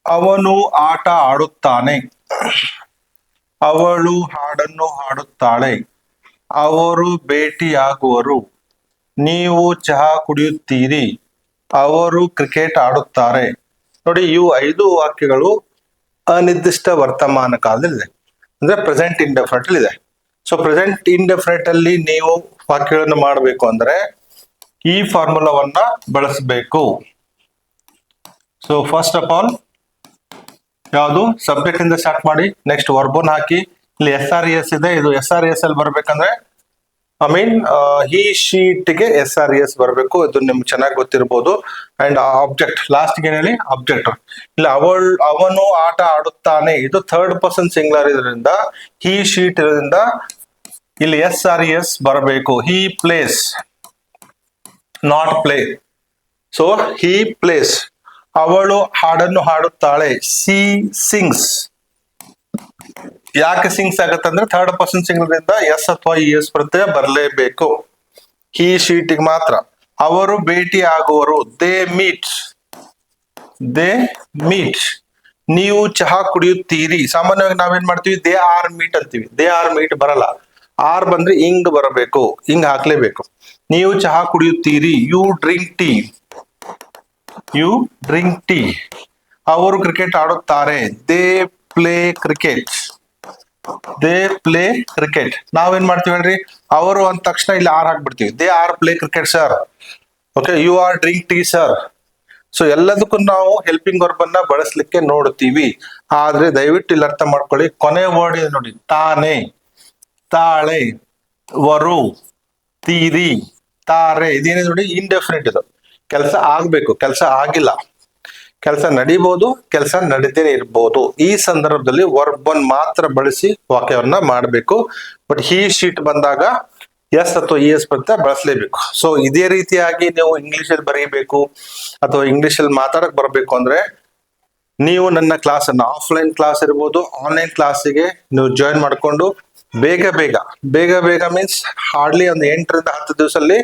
ಅವನು ಆಟ ಆಡುತ್ತಾನೆ. ಅವಳು ಹಾಡನ್ನು ಹಾಡುತ್ತಾಳೆ. ಅವರು ಭೇಟಿಯಾಗುವರು. ನೀವು ಚಹಾ ಕುಡಿಯುತ್ತೀರಿ. ಅವರು ಕ್ರಿಕೆಟ್ ಆಡುತ್ತಾರೆ. ನೋಡಿ, ಇವು 5 ವಾಕ್ಯಗಳು ಅನಿರ್ದಿಷ್ಟ ವರ್ತಮಾನ ಕಾಲದಲ್ಲಿದೆ, ಅಂದ್ರೆ ಪ್ರೆಸೆಂಟ್ ಇಂಡೆಫಿನಿಟ್ ಇದೆ. ಸೊ ಪ್ರೆಸೆಂಟ್ ಇಂಡೆಫಿನಿಟ್ ಅಲ್ಲಿ ನೀವು ವಾಕ್ಯಗಳನ್ನು ಮಾಡಬೇಕು ಅಂದ್ರೆ ಈ ಫಾರ್ಮುಲಾವನ್ನ ಬಳಸಬೇಕು. ಸೊ ಫಸ್ಟ್ ಆಫ್ ಆಲ್ ಯಾವುದು ಸಬ್ಜೆಕ್ಟ್ ಇಂದ ಸ್ಟಾರ್ಟ್ ಮಾಡಿ, ನೆಕ್ಸ್ಟ್ ವರ್ಬನ್ ಹಾಕಿ. ಇಲ್ಲಿ SRES ಇದೆ, ಇದು SRES ಅಲ್ಲಿ ಬರ್ಬೇಕಂದ್ರೆ ಈ ಶೀಟ್ಗೆ SRES ಬರಬೇಕು. ಇದು ನಿಮ್ಗೆ ಚೆನ್ನಾಗಿ ಗೊತ್ತಿರಬಹುದು. ಅಂಡ್ ಆಬ್ಜೆಕ್ಟ್ ಲಾಸ್ಟ್ ಏನ್ ಹೇಳಿ, ಆಬ್ಜೆಕ್ಟ್. ಇಲ್ಲ ಅವನು ಆಟ ಆಡುತ್ತಾನೆ, ಇದು ಥರ್ಡ್ ಪರ್ಸನ್ ಸಿಂಗ್ಯುಲರ್ ಇದರಿಂದ, ಹಿ ಶೀಟ್ ಇರೋದ್ರಿಂದ ಇಲ್ಲಿ SRES ಬರಬೇಕು. He plays, not play. So he plays. ಅವಳು ಹಾಡನ್ನು ಹಾಡುತ್ತಾಳೆ. She sings. ಯಾಕೆ ಸಿಂಗ್ಸ್ ಆಗತ್ತೆ ಅಂದ್ರೆ ಥರ್ಡ್ ಪರ್ಸನ್ ಸಿಂಗ್ಯುಲರ್ ಇಂದ ಎಸ್ ಅಥವಾ ES ಪ್ರತ್ಯಯ ಬರಲೇಬೇಕು. ಹಿ ಶೀಟಿಗೆ ಮಾತ್ರ. ಅವರು ಭೇಟಿ ಆಗುವರು. They meet. They meet. ನೀವು ಚಹಾ ಕುಡಿಯುತ್ತೀರಿ. ಸಾಮಾನ್ಯವಾಗಿ ನಾವೇನ್ ಮಾಡ್ತೀವಿ, ದೇ ಆರ್ ಮೀಟ್ ಅಂತೀವಿ. ದೇ ಆರ್ ಮೀಟ್ ಬರಲ್ಲ. ಆರ್ ಬಂದ್ರೆ ಇಂಗ್ ಬರಬೇಕು, ಇಂಗ್ ಹಾಕ್ಲೇಬೇಕು. ನೀವು ಚಹಾ ಕುಡಿಯುತ್ತೀರಿ. You drink tea. You drink tea. ಅವರು ಕ್ರಿಕೆಟ್ ಆಡುತ್ತಾರೆ. They play cricket. They play cricket. ನಾವೇನ್ ಮಾಡ್ತೀವಿ ಹೇಳ್ರಿ, ಅವರು ಅಂದ ತಕ್ಷಣ ಇಲ್ಲಿ ಆರ್ ಹಾಕ್ಬಿಡ್ತೀವಿ. They are play cricket sir. Okay, you are drink tea sir. So ಎಲ್ಲದಕ್ಕೂ ನಾವು ಹೆಲ್ಪಿಂಗ್ ವರ್ಬ್ ಅನ್ನ ಬಳಸಲಿಕ್ಕೆ ನೋಡ್ತೀವಿ. ಆದ್ರೆ ದಯವಿಟ್ಟು ಇಲ್ಲಿ ಅರ್ಥ ಮಾಡ್ಕೊಳ್ಳಿ, ಕೊನೆ ವರ್ಡ್ ಇದೆ ನೋಡಿ, ತಾನೆ, ತಾಳೆ, ವರು, ತೀರಿ, ತಾರೆ. ಇದೇನಿದೆ ನೋಡಿ, ಇಂಡೆಫಿನಿಟ್. ಇದು ಕೆಲಸ ಆಗ್ಬೇಕು, ಕೆಲಸ ಆಗಿಲ್ಲ. ಕೆಲಸ ನಡಿಬಹುದು, ಕೆಲಸ ನಡೀದೇನೆ ಇರ್ಬೋದು. ಈ ಸಂದರ್ಭದಲ್ಲಿ ವರ್ಬನ್ ಮಾತ್ರ ಬಳಸಿ ವಾಕ್ಯವನ್ನ ಮಾಡಬೇಕು. ಬಟ್ ಹಿ ಶೀಟ್ ಬಂದಾಗ ಎಸ್ ಅಥವಾ ES ಪ್ರತ್ಯಯ ಬಳಸಲೇಬೇಕು. ಸೊ ಇದೇ ರೀತಿಯಾಗಿ ನೀವು ಇಂಗ್ಲಿಷ್ ಅಲ್ಲಿ ಬರೀಬೇಕು ಅಥವಾ ಇಂಗ್ಲಿಷ್ ಅಲ್ಲಿ ಮಾತಾಡಕ್ ಬರಬೇಕು ಅಂದ್ರೆ ನೀವು ನನ್ನ ಕ್ಲಾಸ್ ಅನ್ನ, ಆಫ್ಲೈನ್ ಕ್ಲಾಸ್ ಇರ್ಬೋದು, ಆನ್ಲೈನ್ ಕ್ಲಾಸಿಗೆ ನೀವು ಜಾಯಿನ್ ಮಾಡ್ಕೊಂಡು ಬೇಗ ಬೇಗ ಮೀನ್ಸ್ ಹಾರ್ಡ್ಲಿ ಒಂದು 8 ರಿಂದ 10 ದಿವಸದಲ್ಲಿ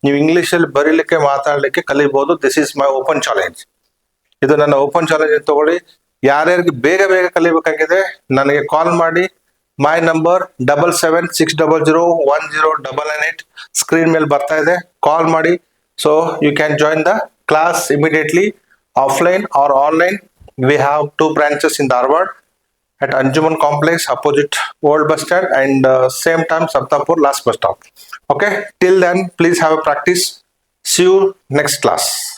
ನೀವು ಇಂಗ್ಲಿಷ್ ಅಲ್ಲಿ ಬರೀಲಿಕ್ಕೆ, ಮಾತಾಡ್ಲಿಕ್ಕೆ ಕಲಿಬಹುದು. This is my open challenge. ಇದು ನನ್ನ ಓಪನ್ ಚಾಲೆಂಜ್ ತಗೊಳ್ಳಿ. ಯಾರ್ಯಾರಿಗೆ ಬೇಗ ಕಲಿಬೇಕಾಗಿದೆ ನನಗೆ ಕಾಲ್ ಮಾಡಿ. ಮೈ ನಂಬರ್ 7760010998 ಸ್ಕ್ರೀನ್ ಮೇಲೆ ಬರ್ತಾ ಇದೆ. ಕಾಲ್ ಮಾಡಿ. So you can join the class immediately, offline or online. We have 2 branches in Dharwad at Anjuman Complex opposite Old Bus Stand and same time Saptapur last bus stop. Okay, till then please have a practice. See you next class.